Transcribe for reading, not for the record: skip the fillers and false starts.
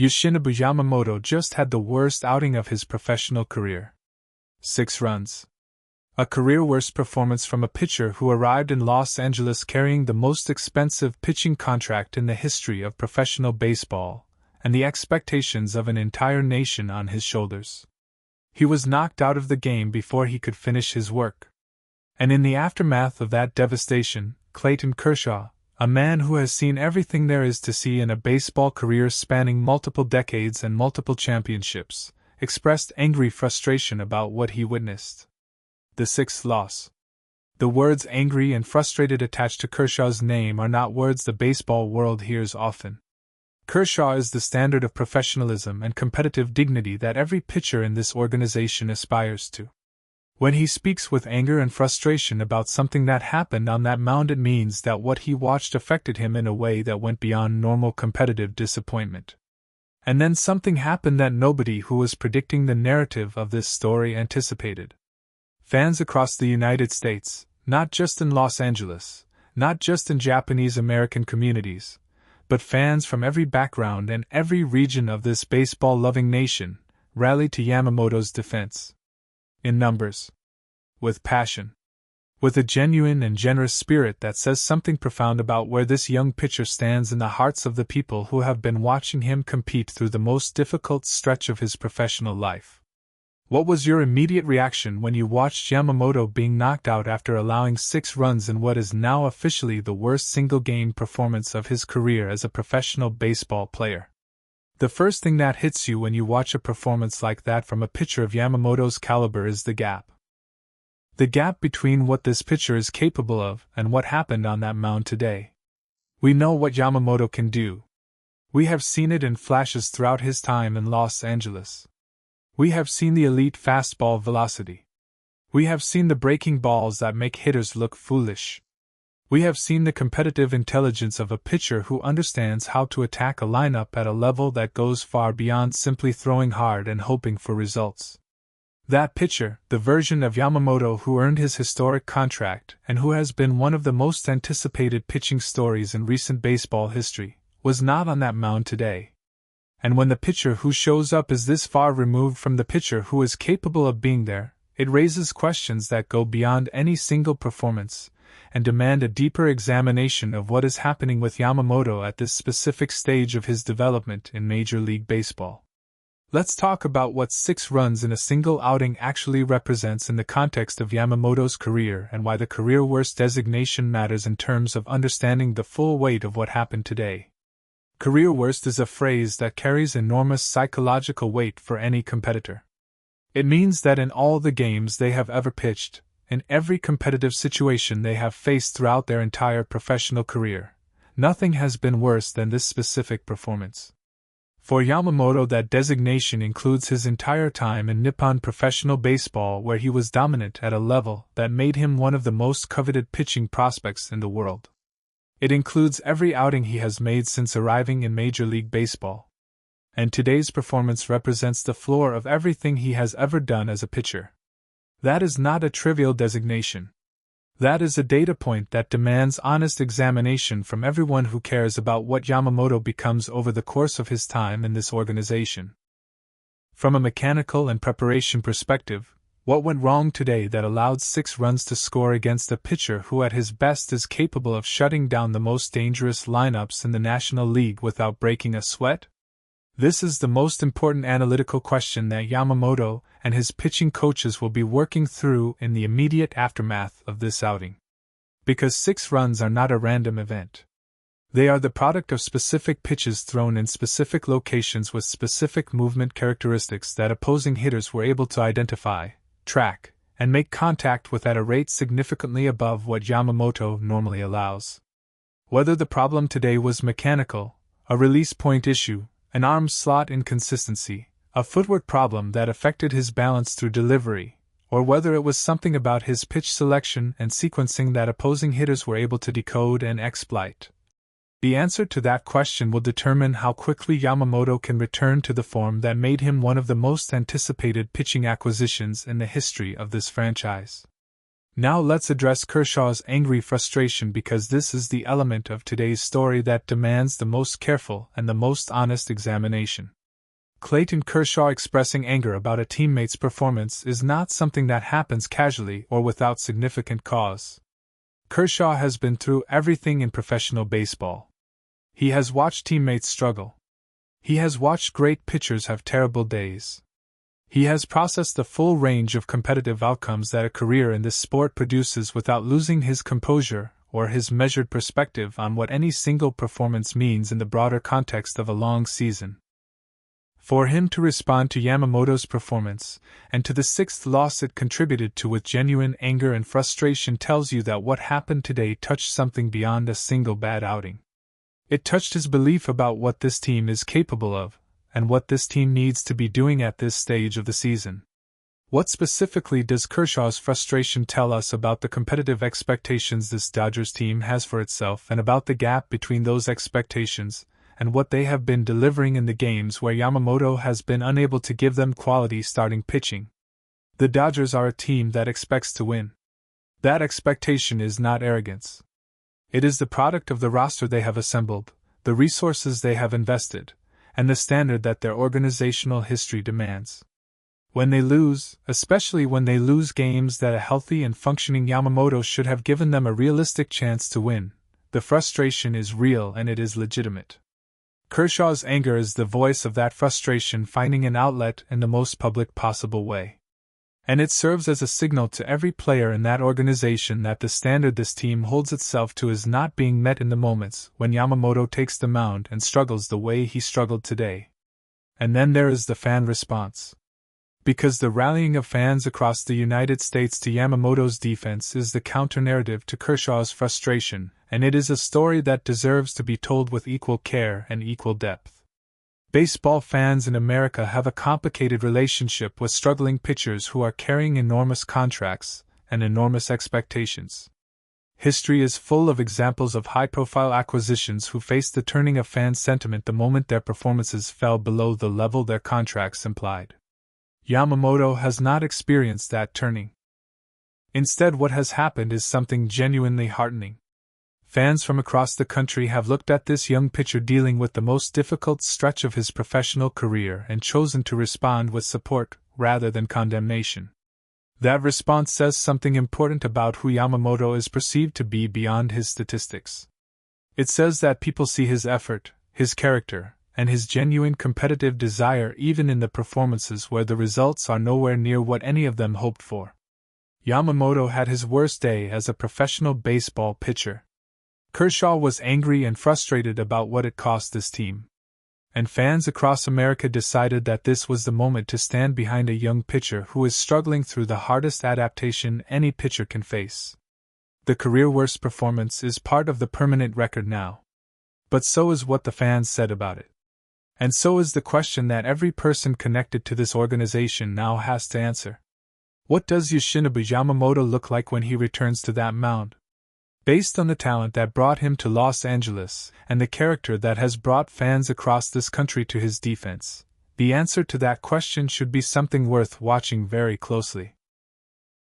Yoshinobu Yamamoto just had the worst outing of his professional career. 6 runs. A career-worst performance from a pitcher who arrived in Los Angeles carrying the most expensive pitching contract in the history of professional baseball, and the expectations of an entire nation on his shoulders. He was knocked out of the game before he could finish his work. And in the aftermath of that devastation, Clayton Kershaw, a man who has seen everything there is to see in a baseball career spanning multiple decades and multiple championships, expressed angry frustration about what he witnessed. The 6th loss. The words angry and frustrated attached to Kershaw's name are not words the baseball world hears often. Kershaw is the standard of professionalism and competitive dignity that every pitcher in this organization aspires to. When he speaks with anger and frustration about something that happened on that mound, it means that what he watched affected him in a way that went beyond normal competitive disappointment. And then something happened that nobody who was predicting the narrative of this story anticipated. Fans across the United States, not just in Los Angeles, not just in Japanese American communities, but fans from every background and every region of this baseball-loving nation, rallied to Yamamoto's defense. In numbers. With passion. With a genuine and generous spirit that says something profound about where this young pitcher stands in the hearts of the people who have been watching him compete through the most difficult stretch of his professional life. What was your immediate reaction when you watched Yamamoto being knocked out after allowing 6 runs in what is now officially the worst single-game performance of his career as a professional baseball player? The first thing that hits you when you watch a performance like that from a pitcher of Yamamoto's caliber is the gap. The gap between what this pitcher is capable of and what happened on that mound today. We know what Yamamoto can do. We have seen it in flashes throughout his time in Los Angeles. We have seen the elite fastball velocity. We have seen the breaking balls that make hitters look foolish. We have seen the competitive intelligence of a pitcher who understands how to attack a lineup at a level that goes far beyond simply throwing hard and hoping for results. That pitcher, the version of Yamamoto who earned his historic contract and who has been one of the most anticipated pitching stories in recent baseball history, was not on that mound today. And when the pitcher who shows up is this far removed from the pitcher who is capable of being there, it raises questions that go beyond any single performance, and demand a deeper examination of what is happening with Yamamoto at this specific stage of his development in Major League Baseball. Let's talk about what 6 runs in a single outing actually represents in the context of Yamamoto's career and why the career worst designation matters in terms of understanding the full weight of what happened today. Career worst is a phrase that carries enormous psychological weight for any competitor. It means that in all the games they have ever pitched, in every competitive situation they have faced throughout their entire professional career, nothing has been worse than this specific performance. For Yamamoto, that designation includes his entire time in Nippon professional baseball, where he was dominant at a level that made him one of the most coveted pitching prospects in the world. It includes every outing he has made since arriving in Major League Baseball. And today's performance represents the floor of everything he has ever done as a pitcher. That is not a trivial designation. That is a data point that demands honest examination from everyone who cares about what Yamamoto becomes over the course of his time in this organization. From a mechanical and preparation perspective, what went wrong today that allowed 6 runs to score against a pitcher who at his best is capable of shutting down the most dangerous lineups in the National League without breaking a sweat? This is the most important analytical question that Yamamoto and his pitching coaches will be working through in the immediate aftermath of this outing. Because 6 runs are not a random event. They are the product of specific pitches thrown in specific locations with specific movement characteristics that opposing hitters were able to identify, track, and make contact with at a rate significantly above what Yamamoto normally allows. Whether the problem today was mechanical, a release point issue, an arm slot inconsistency, a footwork problem that affected his balance through delivery, or whether it was something about his pitch selection and sequencing that opposing hitters were able to decode and exploit. The answer to that question will determine how quickly Yamamoto can return to the form that made him one of the most anticipated pitching acquisitions in the history of this franchise. Now let's address Kershaw's angry frustration, because this is the element of today's story that demands the most careful and the most honest examination. Clayton Kershaw expressing anger about a teammate's performance is not something that happens casually or without significant cause. Kershaw has been through everything in professional baseball. He has watched teammates struggle. He has watched great pitchers have terrible days. He has processed the full range of competitive outcomes that a career in this sport produces without losing his composure or his measured perspective on what any single performance means in the broader context of a long season. For him to respond to Yamamoto's performance, and to the sixth loss it contributed to, with genuine anger and frustration, tells you that what happened today touched something beyond a single bad outing. It touched his belief about what this team is capable of, and what this team needs to be doing at this stage of the season. What specifically does Kershaw's frustration tell us about the competitive expectations this Dodgers team has for itself, and about the gap between those expectations and what they have been delivering in the games where Yamamoto has been unable to give them quality starting pitching? The Dodgers are a team that expects to win. That expectation is not arrogance. It is the product of the roster they have assembled, the resources they have invested, and the standard that their organizational history demands. When they lose, especially when they lose games that a healthy and functioning Yamamoto should have given them a realistic chance to win, the frustration is real and it is legitimate. Kershaw's anger is the voice of that frustration finding an outlet in the most public possible way. And it serves as a signal to every player in that organization that the standard this team holds itself to is not being met in the moments when Yamamoto takes the mound and struggles the way he struggled today. And then there is the fan response. Because the rallying of fans across the United States to Yamamoto's defense is the counter-narrative to Kershaw's frustration, and it is a story that deserves to be told with equal care and equal depth. Baseball fans in America have a complicated relationship with struggling pitchers who are carrying enormous contracts and enormous expectations. History is full of examples of high-profile acquisitions who faced the turning of fan sentiment the moment their performances fell below the level their contracts implied. Yamamoto has not experienced that turning. Instead, what has happened is something genuinely heartening. Fans from across the country have looked at this young pitcher dealing with the most difficult stretch of his professional career and chosen to respond with support rather than condemnation. That response says something important about who Yamamoto is perceived to be beyond his statistics. It says that people see his effort, his character, and his genuine competitive desire even in the performances where the results are nowhere near what any of them hoped for. Yamamoto had his worst day as a professional baseball pitcher. Kershaw was angry and frustrated about what it cost this team. And fans across America decided that this was the moment to stand behind a young pitcher who is struggling through the hardest adaptation any pitcher can face. The career worst performance is part of the permanent record now. But so is what the fans said about it. And so is the question that every person connected to this organization now has to answer. What does Yoshinobu Yamamoto look like when he returns to that mound? Based on the talent that brought him to Los Angeles and the character that has brought fans across this country to his defense, the answer to that question should be something worth watching very closely.